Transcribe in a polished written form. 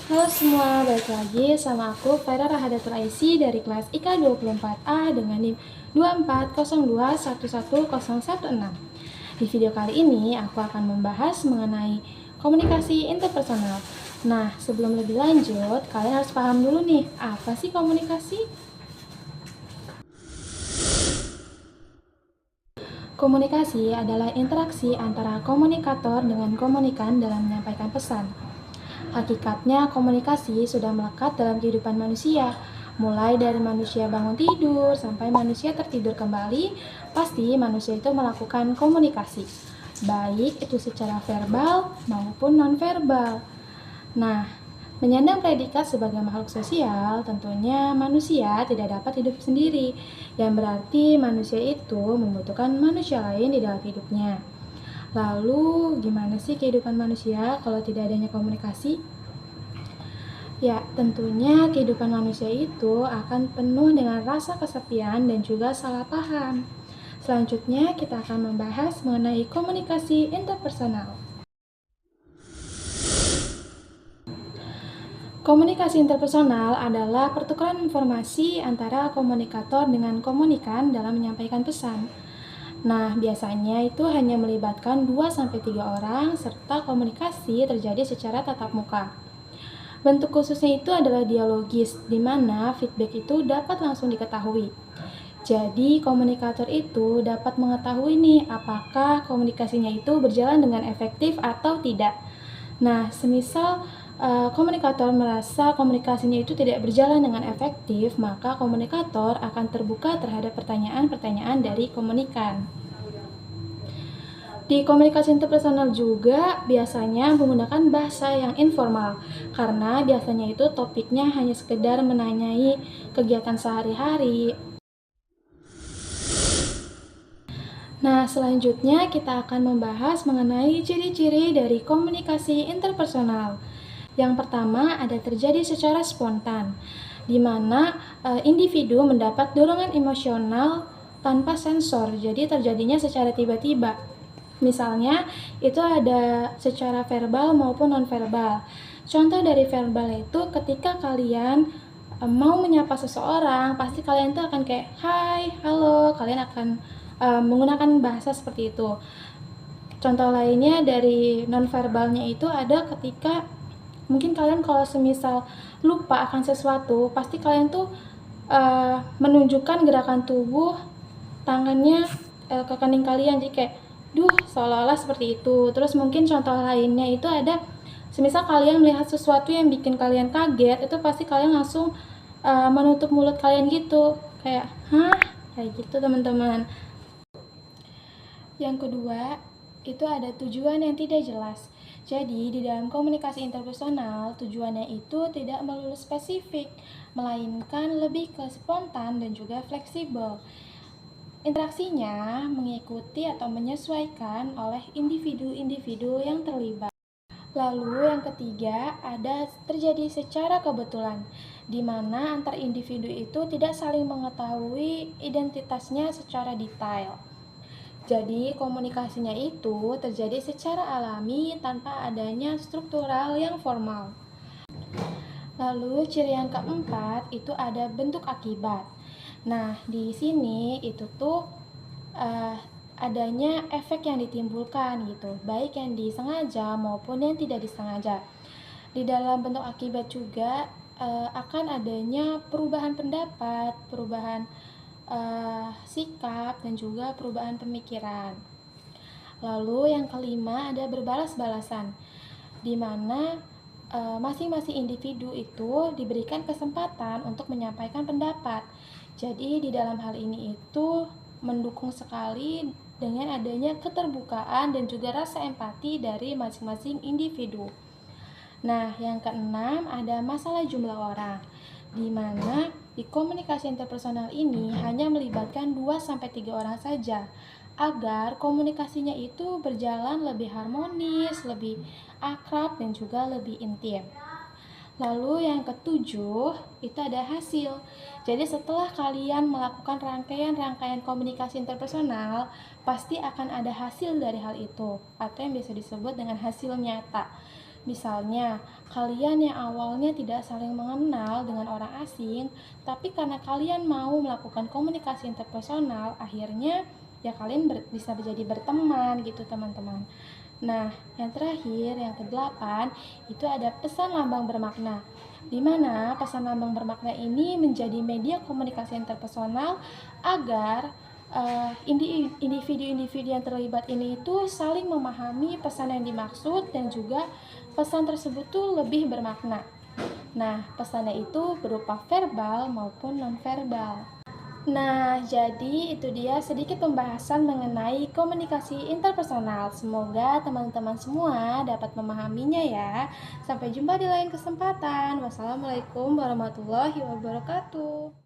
Halo semua, balik lagi sama aku Faira Rahadatul Aisy dari kelas IKA 24A dengan NIM 2402111016. Di video kali ini aku akan membahas mengenai komunikasi interpersonal. Nah, sebelum lebih lanjut, kalian harus paham dulu nih, apa sih komunikasi? Komunikasi adalah interaksi antara komunikator dengan komunikan dalam menyampaikan pesan. Hakikatnya, komunikasi sudah melekat dalam kehidupan manusia. Mulai dari manusia bangun tidur sampai manusia tertidur kembali, pasti manusia itu melakukan komunikasi, baik itu secara verbal maupun nonverbal. Nah, menyandang predikat sebagai makhluk sosial, tentunya manusia tidak dapat hidup sendiri, yang berarti manusia itu membutuhkan manusia lain di dalam hidupnya. Lalu, gimana sih kehidupan manusia kalau tidak adanya komunikasi? Ya, tentunya kehidupan manusia itu akan penuh dengan rasa kesepian dan juga salah paham. Selanjutnya, kita akan membahas mengenai komunikasi interpersonal. Komunikasi interpersonal adalah pertukaran informasi antara komunikator dengan komunikan dalam menyampaikan pesan. Nah, biasanya itu hanya melibatkan 2-3 orang serta komunikasi terjadi secara tatap muka. Bentuk khususnya itu adalah dialogis, di mana feedback itu dapat langsung diketahui. Jadi, komunikator itu dapat mengetahui nih apakah komunikasinya itu berjalan dengan efektif atau tidak. Nah, semisal komunikator merasa komunikasinya itu tidak berjalan dengan efektif, maka komunikator akan terbuka terhadap pertanyaan-pertanyaan dari komunikan. Di komunikasi interpersonal juga biasanya menggunakan bahasa yang informal, karena biasanya itu topiknya hanya sekedar menanyai kegiatan sehari-hari. Nah, selanjutnya kita akan membahas mengenai ciri-ciri dari komunikasi interpersonal. Yang pertama, ada terjadi secara spontan, di mana individu mendapat dorongan emosional tanpa sensor, jadi terjadinya secara tiba-tiba. Misalnya, itu ada secara verbal maupun nonverbal. Contoh dari verbal itu ketika kalian mau menyapa seseorang, pasti kalian tuh akan kayak hai, halo, kalian akan menggunakan bahasa seperti itu. Contoh lainnya dari nonverbalnya itu ada ketika mungkin kalian kalau semisal lupa akan sesuatu, pasti kalian tuh menunjukkan gerakan tubuh tangannya ke kening kalian, jadi kayak seolah-olah seperti itu. Terus mungkin contoh lainnya itu ada semisal kalian melihat sesuatu yang bikin kalian kaget, itu pasti kalian langsung menutup mulut kalian gitu, kayak hah, kayak gitu teman-teman. Yang kedua, itu ada tujuan yang tidak jelas. Jadi, di dalam komunikasi interpersonal, tujuannya itu tidak melulu spesifik, melainkan lebih ke spontan dan juga fleksibel. Interaksinya mengikuti atau menyesuaikan oleh individu-individu yang terlibat. Lalu yang ketiga, ada terjadi secara kebetulan, di mana antar individu itu tidak saling mengetahui identitasnya secara detail. Jadi komunikasinya itu terjadi secara alami tanpa adanya struktural yang formal. Lalu ciri yang keempat itu ada bentuk akibat. Nah, di sini itu tuh adanya efek yang ditimbulkan gitu, baik yang disengaja maupun yang tidak disengaja. Di dalam bentuk akibat juga akan adanya perubahan pendapat, perubahan sikap, dan juga perubahan pemikiran. Lalu yang kelima ada berbalas-balasan, di mana masing-masing individu itu diberikan kesempatan untuk menyampaikan pendapat. Jadi di dalam hal ini itu mendukung sekali dengan adanya keterbukaan dan juga rasa empati dari masing-masing individu. Nah, yang keenam ada masalah jumlah orang, di mana di komunikasi interpersonal ini hanya melibatkan 2-3 orang saja, agar komunikasinya itu berjalan lebih harmonis, lebih akrab, dan juga lebih intim. Lalu yang ketujuh, itu ada hasil. Jadi setelah kalian melakukan rangkaian-rangkaian komunikasi interpersonal, pasti akan ada hasil dari hal itu, atau yang biasa disebut dengan hasil nyata. Misalnya, kalian yang awalnya tidak saling mengenal dengan orang asing, tapi karena kalian mau melakukan komunikasi interpersonal, akhirnya ya kalian bisa menjadi berteman gitu teman-teman. Nah, yang terakhir, yang kedelapan, itu ada pesan lambang bermakna. Di mana pesan lambang bermakna ini menjadi media komunikasi interpersonal agar individu-individu yang terlibat ini itu saling memahami pesan yang dimaksud dan juga pesan tersebut tuh lebih bermakna. Nah, pesannya itu berupa verbal maupun nonverbal. Nah, jadi itu dia sedikit pembahasan mengenai komunikasi interpersonal. Semoga teman-teman semua dapat memahaminya ya. Sampai jumpa di lain kesempatan. Wassalamualaikum warahmatullahi wabarakatuh.